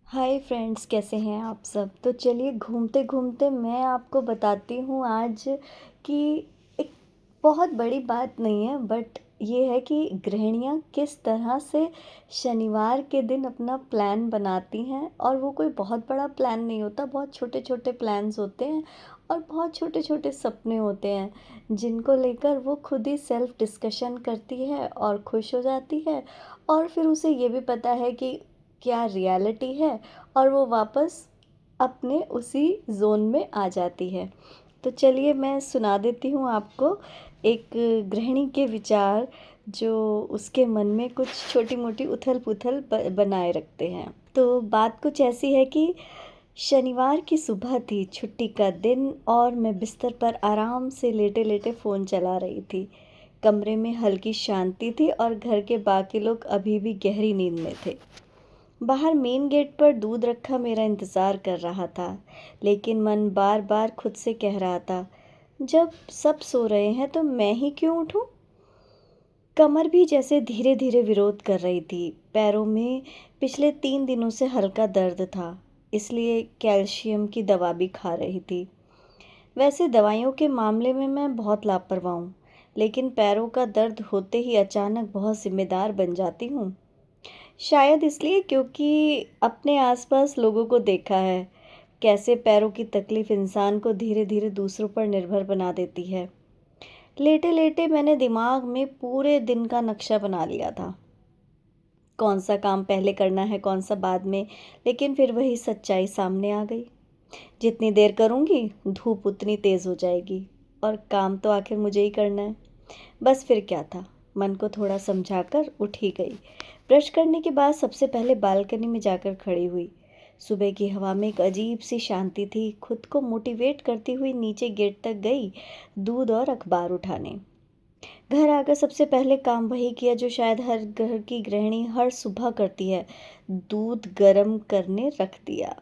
Hi friends, कैसे हैं आप सब। तो चलिए घूमते घूमते मैं आपको बताती हूँ आज कि एक बहुत बड़ी बात नहीं है, बट ये है कि गृहिणियाँ किस तरह से शनिवार के दिन अपना प्लान बनाती हैं। और वो कोई बहुत बड़ा प्लान नहीं होता, बहुत छोटे छोटे प्लान्स होते हैं और बहुत छोटे छोटे सपने होते हैं जिनको लेकर वो खुद ही सेल्फ डिस्कशन करती है और खुश हो जाती है। और फिर उसे ये भी पता है कि क्या रियलिटी है, और वो वापस अपने उसी ज़ोन में आ जाती है। तो चलिए मैं सुना देती हूँ आपको एक गृहिणी के विचार जो उसके मन में कुछ छोटी मोटी उथल पुथल बनाए रखते हैं। तो बात कुछ ऐसी है कि शनिवार की सुबह थी, छुट्टी का दिन, और मैं बिस्तर पर आराम से लेटे लेटे फ़ोन चला रही थी। कमरे में हल्की शांति थी और घर के बाकी लोग अभी भी गहरी नींद में थे। बाहर मेन गेट पर दूध रखा मेरा इंतज़ार कर रहा था, लेकिन मन बार बार खुद से कह रहा था, जब सब सो रहे हैं तो मैं ही क्यों उठूं। कमर भी जैसे धीरे धीरे विरोध कर रही थी। पैरों में पिछले 3 दिनों से हल्का दर्द था, इसलिए कैल्शियम की दवा भी खा रही थी। वैसे दवाइयों के मामले में मैं बहुत लापरवाह हूँ, लेकिन पैरों का दर्द होते ही अचानक बहुत जिम्मेदार बन जाती हूँ। शायद इसलिए क्योंकि अपने आसपास लोगों को देखा है, कैसे पैरों की तकलीफ इंसान को धीरे धीरे दूसरों पर निर्भर बना देती है। लेटे लेटे मैंने दिमाग में पूरे दिन का नक्शा बना लिया था, कौन सा काम पहले करना है कौन सा बाद में। लेकिन फिर वही सच्चाई सामने आ गई, जितनी देर करूँगी धूप उतनी तेज़ हो जाएगी, और काम तो आखिर मुझे ही करना है। बस फिर क्या था, मन को थोड़ा समझाकर उठ ही गई। ब्रश करने के बाद सबसे पहले बालकनी में जाकर खड़ी हुई। सुबह की हवा में एक अजीब सी शांति थी। खुद को मोटिवेट करती हुई नीचे गेट तक गई, दूध और अखबार उठाने। घर आकर सबसे पहले काम वही किया जो शायद हर घर की गृहिणी हर सुबह करती है, दूध गर्म करने रख दिया।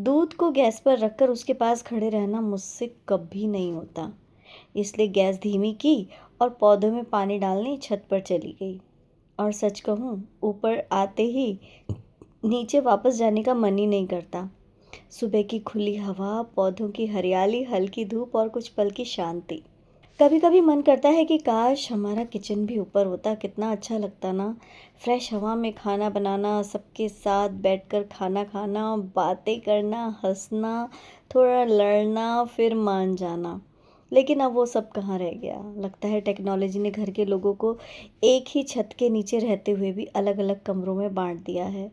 दूध को गैस पर रखकर उसके पास खड़े रहना मुझसे कभी नहीं होता, इसलिए गैस धीमी की और पौधों में पानी डालने छत पर चली गई। और सच कहूँ, ऊपर आते ही नीचे वापस जाने का मन ही नहीं करता। सुबह की खुली हवा, पौधों की हरियाली, हल्की धूप और कुछ पल की शांति। कभी कभी मन करता है कि काश हमारा किचन भी ऊपर होता, कितना अच्छा लगता ना। फ्रेश हवा में खाना बनाना, सबके साथ बैठकर खाना खाना, बातें करना, हंसना, थोड़ा लड़ना, फिर मान जाना। लेकिन अब वो सब कहाँ रह गया। लगता है टेक्नोलॉजी ने घर के लोगों को एक ही छत के नीचे रहते हुए भी अलग अलग कमरों में बांट दिया है।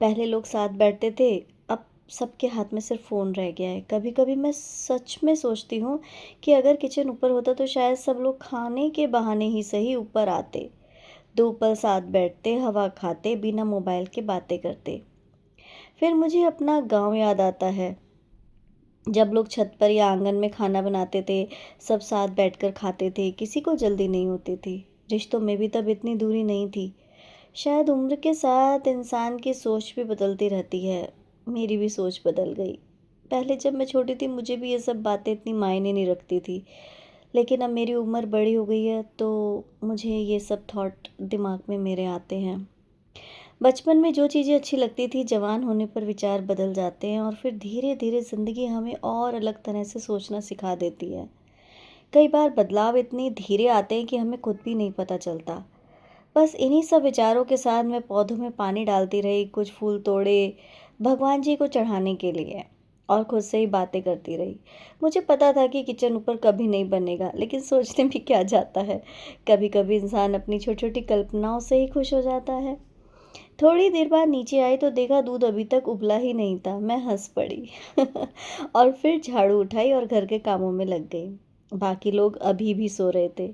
पहले लोग साथ बैठते थे, अब सबके हाथ में सिर्फ फ़ोन रह गया है। कभी कभी मैं सच में सोचती हूँ कि अगर किचन ऊपर होता तो शायद सब लोग खाने के बहाने ही सही ऊपर आते, 2 पल साथ बैठते, हवा खाते, बिना मोबाइल के बातें करते। फिर मुझे अपना गांव याद आता है, जब लोग छत पर या आंगन में खाना बनाते थे, सब साथ बैठकर खाते थे, किसी को जल्दी नहीं होती थी। रिश्तों में भी तब इतनी दूरी नहीं थी। शायद उम्र के साथ इंसान की सोच भी बदलती रहती है। मेरी भी सोच बदल गई। पहले जब मैं छोटी थी मुझे भी ये सब बातें इतनी मायने नहीं रखती थी, लेकिन अब मेरी उम्र बड़ी हो गई है तो मुझे ये सब थॉट दिमाग में मेरे आते हैं। बचपन में जो चीज़ें अच्छी लगती थी, जवान होने पर विचार बदल जाते हैं, और फिर धीरे धीरे ज़िंदगी हमें और अलग तरह से सोचना सिखा देती है। कई बार बदलाव इतनी धीरे आते हैं कि हमें खुद भी नहीं पता चलता। बस इन्हीं सब विचारों के साथ मैं पौधों में पानी डालती रही, कुछ फूल तोड़े भगवान जी को चढ़ाने के लिए, और खुद से ही बातें करती रही। मुझे पता था कि किचन ऊपर कभी नहीं बनेगा, लेकिन सोचने में क्या जाता है। कभी कभी इंसान अपनी छोटी छोटी कल्पनाओं से ही खुश हो जाता है। थोड़ी देर बाद नीचे आई तो देखा दूध अभी तक उबला ही नहीं था। मैं हंस पड़ी और फिर झाड़ू उठाई और घर के कामों में लग गई। बाकी लोग अभी भी सो रहे थे।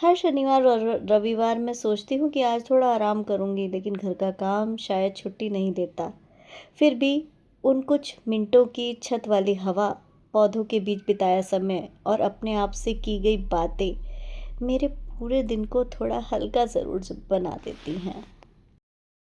हर शनिवार और रविवार मैं सोचती हूँ कि आज थोड़ा आराम करूँगी, लेकिन घर का काम शायद छुट्टी नहीं देता। फिर भी उन कुछ मिनटों की छत वाली हवा, पौधों के बीच बिताया समय और अपने आप से की गई बातें मेरे पूरे दिन को थोड़ा हल्का ज़रूर बना देती हैं।